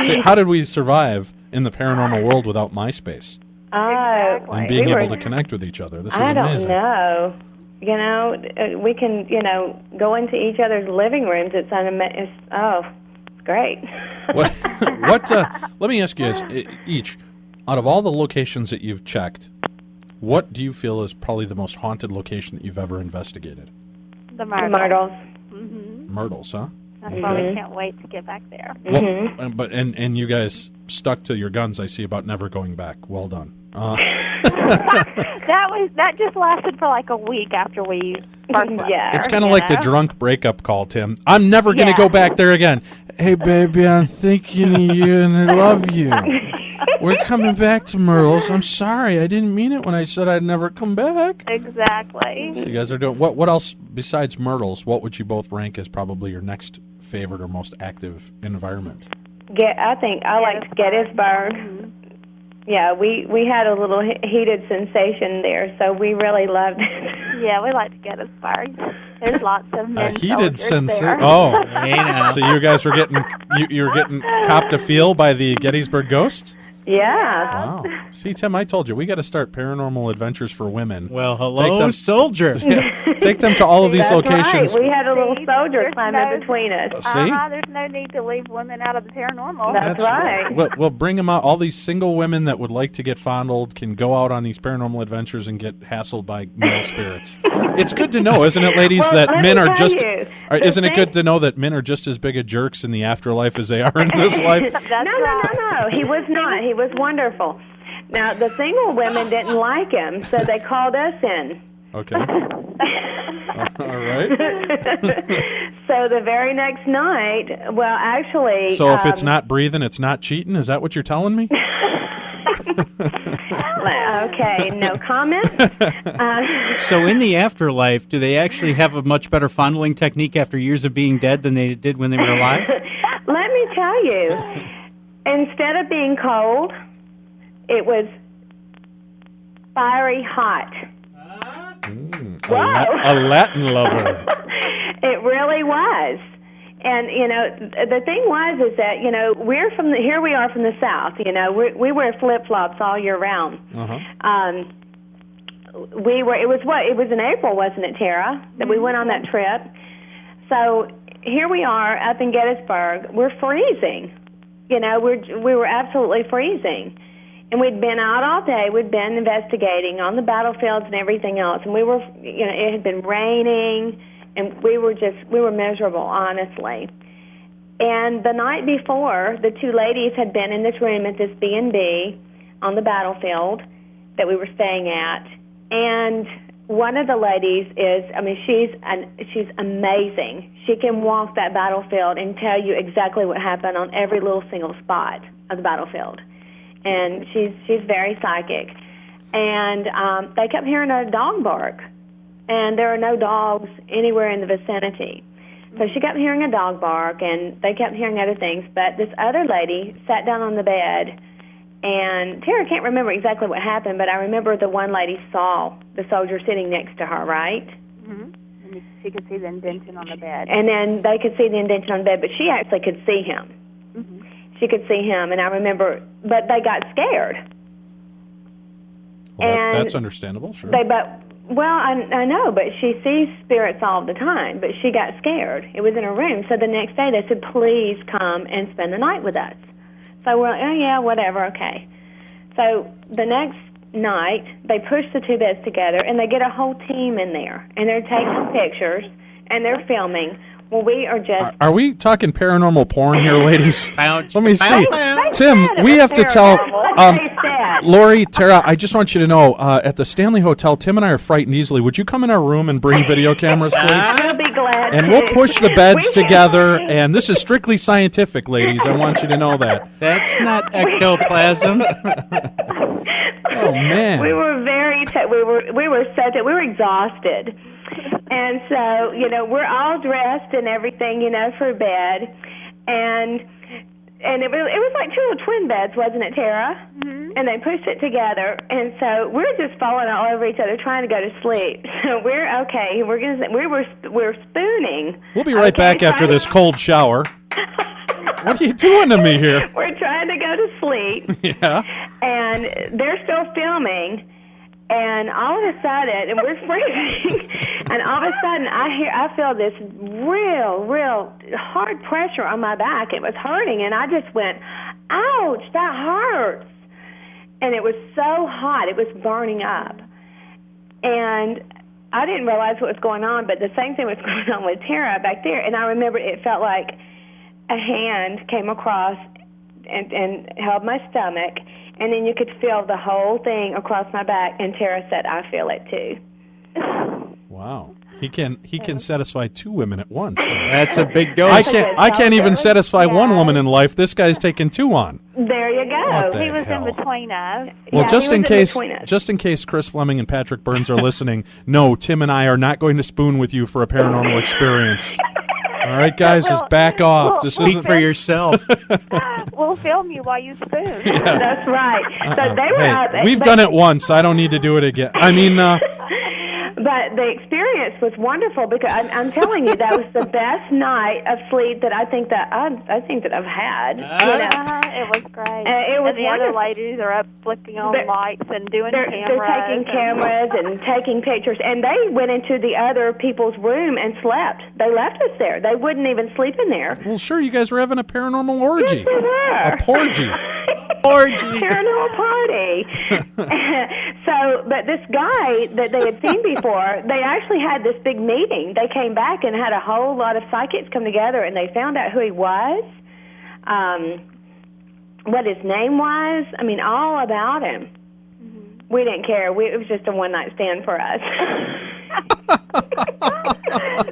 See, how did we survive in the paranormal world without MySpace? Exactly. And being able to connect with each other. This is I amazing. don't know. We can, go into each other's living rooms. It's great. Let me ask you this, each, out of all the locations that you've checked, what do you feel is probably the most haunted location that you've ever investigated? The Myrtles. Myrtles. Mm-hmm. Myrtles, huh? That's why we can't wait to get back there. Well, but and you guys stuck to your guns, I see, about never going back. Well done. That just lasted for like a week after we first left. Yeah. It's kind of like the drunk breakup call, Tim. I'm never going to go back there again. Hey, baby, I'm thinking of you and I love you. We're coming back to Myrtles. I'm sorry. I didn't mean it when I said I'd never come back. Exactly. So you guys are doing... What else besides Myrtles, what would you both rank as probably your next favorite or most active environment? I think I liked Gettysburg. Mm-hmm. Yeah, we had a little heated sensation there, so we really loved it. Yeah, we liked Gettysburg. There's lots of men heated soldiers there. Oh, so you guys were getting you were getting copped a feel by the Gettysburg ghosts? Yeah. Wow. See, Tim, I told you, we got to start Paranormal Adventures for Women. Well, hello, soldier. Take them to all of these That's locations. right. We had a little See, soldier there's climb no- in between us. See? There's no need to leave women out of the paranormal. That's right. We'll bring them out. All these single women that would like to get fondled can go out on these paranormal adventures and get hassled by male spirits. It's good to know, isn't it, ladies, Well, that let men me are tell just... you, Isn't it the good to know that men are just as big of jerks in the afterlife as they are in this life? No. He was not. He was wonderful. Now, the single women didn't like him, so they called us in. Okay. All right. So the very next night, well, actually... So if it's not breathing, it's not cheating? Is that what you're telling me? Okay, no comment. So in the afterlife, do they actually have a much better fondling technique after years of being dead than they did when they were alive? Let me tell you, instead of being cold, it was fiery hot. A Latin lover. It really was. And, the thing was is that, we're from here we are from the South, we wear flip-flops all year round. Uh-huh. It was in April, wasn't it, Tara, that we went on that trip. So here we are up in Gettysburg. We're freezing. We were absolutely freezing. And we'd been out all day. We'd been investigating on the battlefields and everything else. And we were, it had been raining, and we were miserable, honestly. And the night before, the two ladies had been in this room at this B&B on the battlefield that we were staying at. And one of the ladies she's amazing. She can walk that battlefield and tell you exactly what happened on every little single spot of the battlefield. And she's very psychic. And they kept hearing a dog bark, and there are no dogs anywhere in the vicinity. So she kept hearing a dog bark, and they kept hearing other things. But this other lady sat down on the bed, and Tara can't remember exactly what happened, but I remember the one lady saw the soldier sitting next to her, right? Mm-hmm. And she could see the indentation on the bed. And then they could see the indentation on the bed, but she actually could see him. Mm-hmm. She could see him, and I remember, but they got scared. Well, that's understandable, sure. I know, but she sees spirits all the time, but she got scared. It was in her room. So the next day they said, please come and spend the night with us. So we're like, oh, yeah, whatever, okay. So the next night they push the two beds together, and they get a whole team in there, and they're taking pictures, and they're filming. Well, we are just... Are we talking paranormal porn here, ladies? Bounce. Let me see. They Tim, said it we was have to tell... paranormal. They said. Lori, Tara, I just want you to know, at the Stanley Hotel, Tim and I are frightened easily. Would you come in our room and bring video cameras, please? We'll be glad And to. we'll push the beds We can- together, and this is strictly scientific, ladies. I want you to know that. That's not ectoplasm. Oh, man. We were we were exhausted. And so, we're all dressed and everything, for bed. And it was like two little twin beds, wasn't it, Tara? Mm-hmm. And they pushed it together. And so we're just falling all over each other trying to go to sleep. So we're okay. We're spooning. We'll be right back after this cold shower. What are you doing to me here? We're trying to go to sleep. Yeah. And they're still filming. And all of a sudden, and we're freezing, and all of a sudden I feel this real hard pressure on my back. It was hurting, and I just went, ouch, that hurts. And it was so hot, it was burning up. And I didn't realize what was going on, but the same thing was going on with Tara back there. And I remember it felt like a hand came across and held my stomach. And then you could feel the whole thing across my back, and Tara said, I feel it too. Wow. He can satisfy two women at once. That's a big dose. I can't even satisfy one woman in life. This guy's taking two on. There you go. What the He was hell? in between us. Well, Yeah, just he in was case, between us. just in case Chris Fleming and Patrick Burns are listening, no, Tim and I are not going to spoon with you for a paranormal experience. All right, guys, just back off. This Speak isn't for yourself. We'll film you while you spoon. That's right. So they were up. We've done it once. I don't need to do it again. I mean, But But the experience was wonderful because I'm telling you, that was the best night of sleep that I think that I've had. It was great. It was and the other wonderful. ladies are up flicking on lights and doing They're cameras. taking cameras and taking pictures, and they went into the other people's room and slept. They left us there. They wouldn't even sleep in there. Well, sure, you guys were having a paranormal orgy. Yes, we were. A porgy. Paranormal party. So, but this guy that they had seen before, they actually had this big meeting. They came back and had a whole lot of psychics come together, and they found out who he was, what his name was. I mean, all about him. Mm-hmm. We didn't care. It was just a one-night stand for us.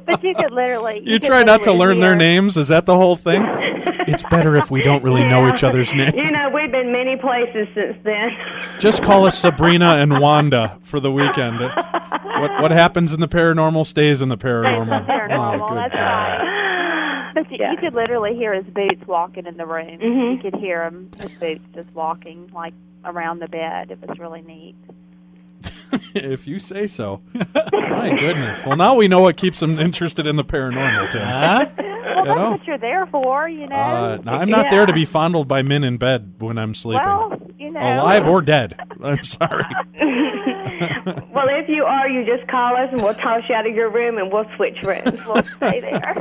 But you could literally... You try not to learn their names? Is that the whole thing? It's better if we don't really know each other's names. You know, we've been many places since then. Just call us Sabrina and Wanda for the weekend. What happens in the paranormal stays in the paranormal. Paranormal, Oh, good that's God. right. But you could literally hear his boots walking in the room. Mm-hmm. You could hear his boots just walking, like, around the bed. It was really neat. If you say so. My goodness. Well, now we know what keeps them interested in the paranormal, Tim. Well, that's what you're there for, you know. No, I'm not there to be fondled by men in bed when I'm sleeping. Well, you know. Alive or dead. I'm sorry. Well, if you are, you just call us and we'll toss you out of your room and we'll switch rooms. We'll stay there.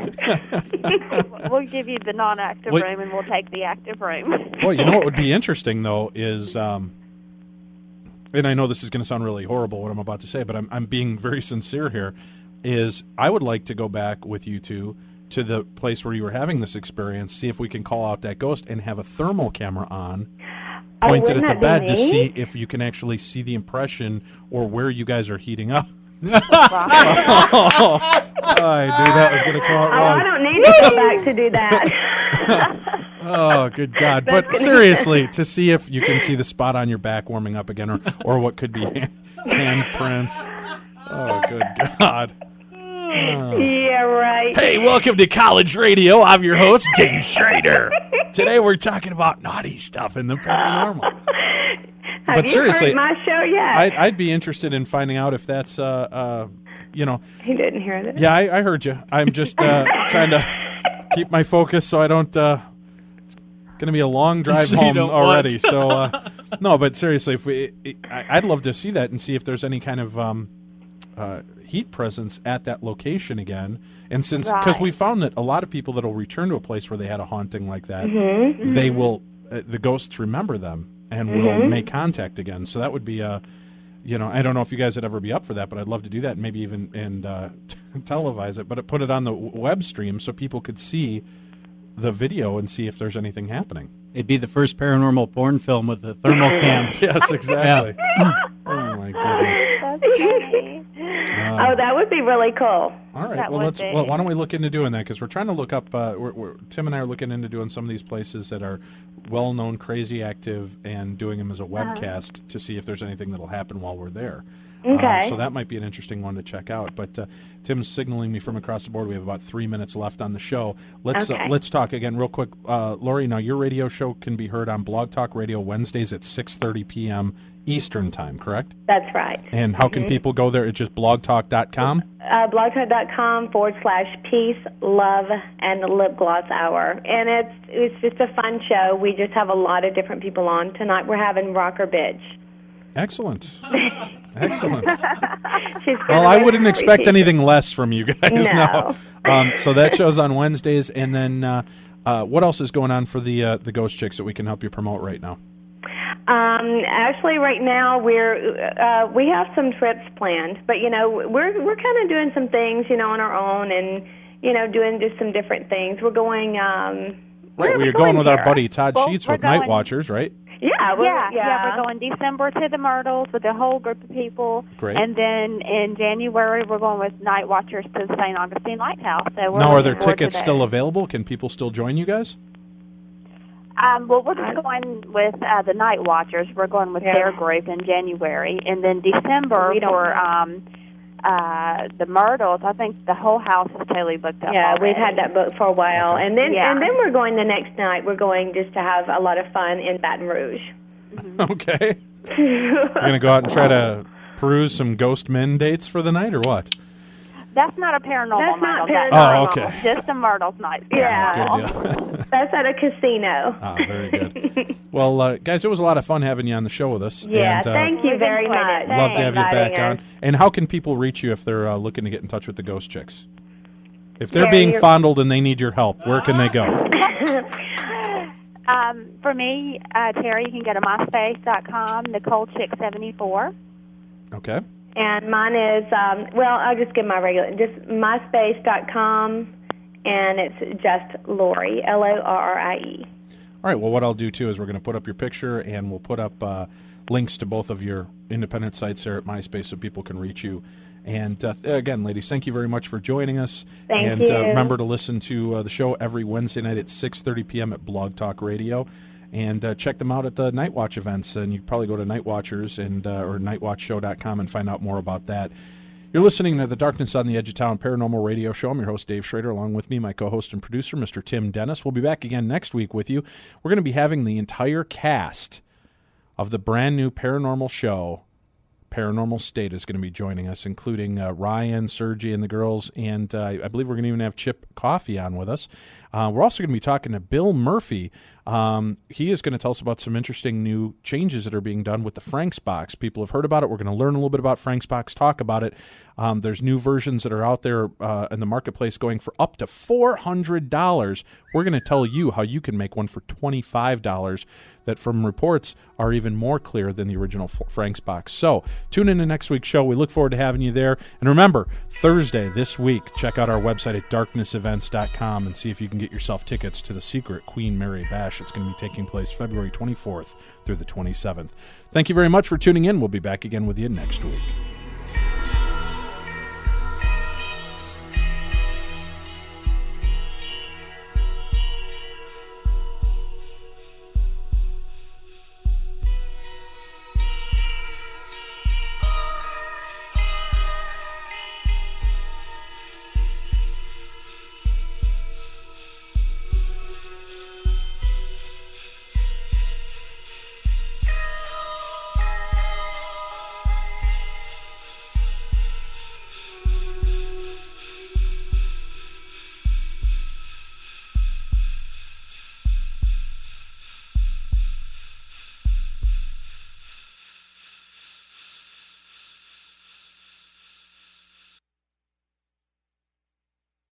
We'll give you the non-active Wait. room and we'll take the active room. Well, you know what would be interesting, though, is... and I know this is going to sound really horrible, what I'm about to say, but I'm being very sincere here, is I would like to go back with you two to the place where you were having this experience, see if we can call out that ghost and have a thermal camera on, pointed at the bed to see if you can actually see the impression or where you guys are heating up. I knew that was going to come out wrong. I don't need to go back to do that. Oh, good God. But seriously, to see if you can see the spot on your back warming up again or what could be handprints. Oh, good God. Oh. Yeah, right. Hey, welcome to College Radio. I'm your host, Dave Schrader. Today we're talking about naughty stuff in the paranormal. Have you seriously, heard my show yet? I'd be interested in finding out if that's, you know. He didn't hear this. Yeah, I heard you. I'm just trying to keep my focus so I don't... It's going to be a long drive So you home don't already. want. So, no, but seriously, I'd love to see that and see if there's any kind of heat presence at that location again. And since, because we found that a lot of people that will return to a place where they had a haunting like that, they will, the ghosts remember them and will make contact again. So that would be you know, I don't know if you guys would ever be up for that, but I'd love to do that and maybe even televise it, but put it on the web stream so people could see the video and see if there's anything happening. It'd be the first paranormal porn film with a thermal cam. Yes, exactly. Oh my goodness. That's funny. Oh, that would be really cool. All right. That Well, would be. why don't we look into doing that? Because we're trying to look up. Tim and I are looking into doing some of these places that are well-known, crazy active, and doing them as a webcast to see if there's anything that'll happen while we're there. Okay. So that might be an interesting one to check out. But Tim's signaling me from across the board. We have about 3 minutes left on the show. Let's talk again real quick. Lori, now your radio show can be heard on Blog Talk Radio Wednesdays at 6:30 p.m. Eastern Time, correct? That's right. And how can people go there? It's just blogtalk.com? Blogtalk.com/peace, love, and Lipgloss Hour. And it's just a fun show. We just have a lot of different people on. Tonight we're having Rocker Bitch. Excellent. Excellent. She's Well, I wouldn't expect anything less from you guys No. now. So that show's on Wednesdays. And then what else is going on for the Ghost Chicks that we can help you promote right now? Actually, right now we have some trips planned, but you know we're kind of doing some things, you know, on our own, and you know doing just some different things. We're going. Right, well, you're going with our buddy Todd Sheets with Night Watchers, right? Yeah, we're going December to the Myrtles with a whole group of people. Great. And then in January we're going with Night Watchers to the St. Augustine Lighthouse. So we're Now, are there looking forward to tickets that. still available? Can people still join you guys? Well, we're just going with the Night Watchers. We're going with their group in January, and then December for the Myrtles. I think the whole house is totally booked up. Yeah, already. we've had that booked for a while, Okay. and then we're going the next night. We're going just to have a lot of fun in Baton Rouge. Okay. You're going to go out and try to peruse some ghost men dates for the night, or what? That's not a paranormal That's not night. paranormal. Oh, okay. Just a Myrtle's night. Yeah. Good deal. That's at a casino. Ah, very good. Well, guys, it was a lot of fun having you on the show with us. Yeah, and, thank you very much. Love to have you back Inviting on. us. And how can people reach you if they're looking to get in touch with the Ghost Chicks? If they're Yeah, being you're- fondled and they need your help, where can they go? For me, Terry, you can go to myspace.com, NicoleChick74. Okay. And mine is, I'll just give my regular, just myspace.com, and it's just Lori, Lorrie. All right, well, what I'll do, too, is we're going to put up your picture, and we'll put up links to both of your independent sites there at MySpace so people can reach you. And, again, ladies, thank you very much for joining us. Thank and you. Remember to listen to the show every Wednesday night at 6:30 p.m. at Blog Talk Radio. And check them out at the Night Watch events. And you can probably go to Night Watchers or nightwatchshow.com and find out more about that. You're listening to the Darkness on the Edge of Town Paranormal Radio Show. I'm your host, Dave Schrader, along with me, my co-host and producer, Mr. Tim Dennis. We'll be back again next week with you. We're going to be having the entire cast of the brand new paranormal show, Paranormal State, is going to be joining us, including Ryan, Sergi, and the girls, and I believe we're going to even have Chip Coffey on with us. We're also going to be talking to Bill Murphy. He is going to tell us about some interesting new changes that are being done with the Frank's Box. People have heard about it. We're going to learn a little bit about Frank's Box, talk about it. There's new versions that are out there in the marketplace going for up to $400. We're going to tell you how you can make one for $25 that, from reports, are even more clear than the original Frank's Box. So tune in to next week's show. We look forward to having you there. And remember, Thursday this week, check out our website at darknessevents.com and see if you can get yourself tickets to the secret Queen Mary Bash. It's going to be taking place February 24th through the 27th. Thank you very much for tuning in. We'll be back again with you next week.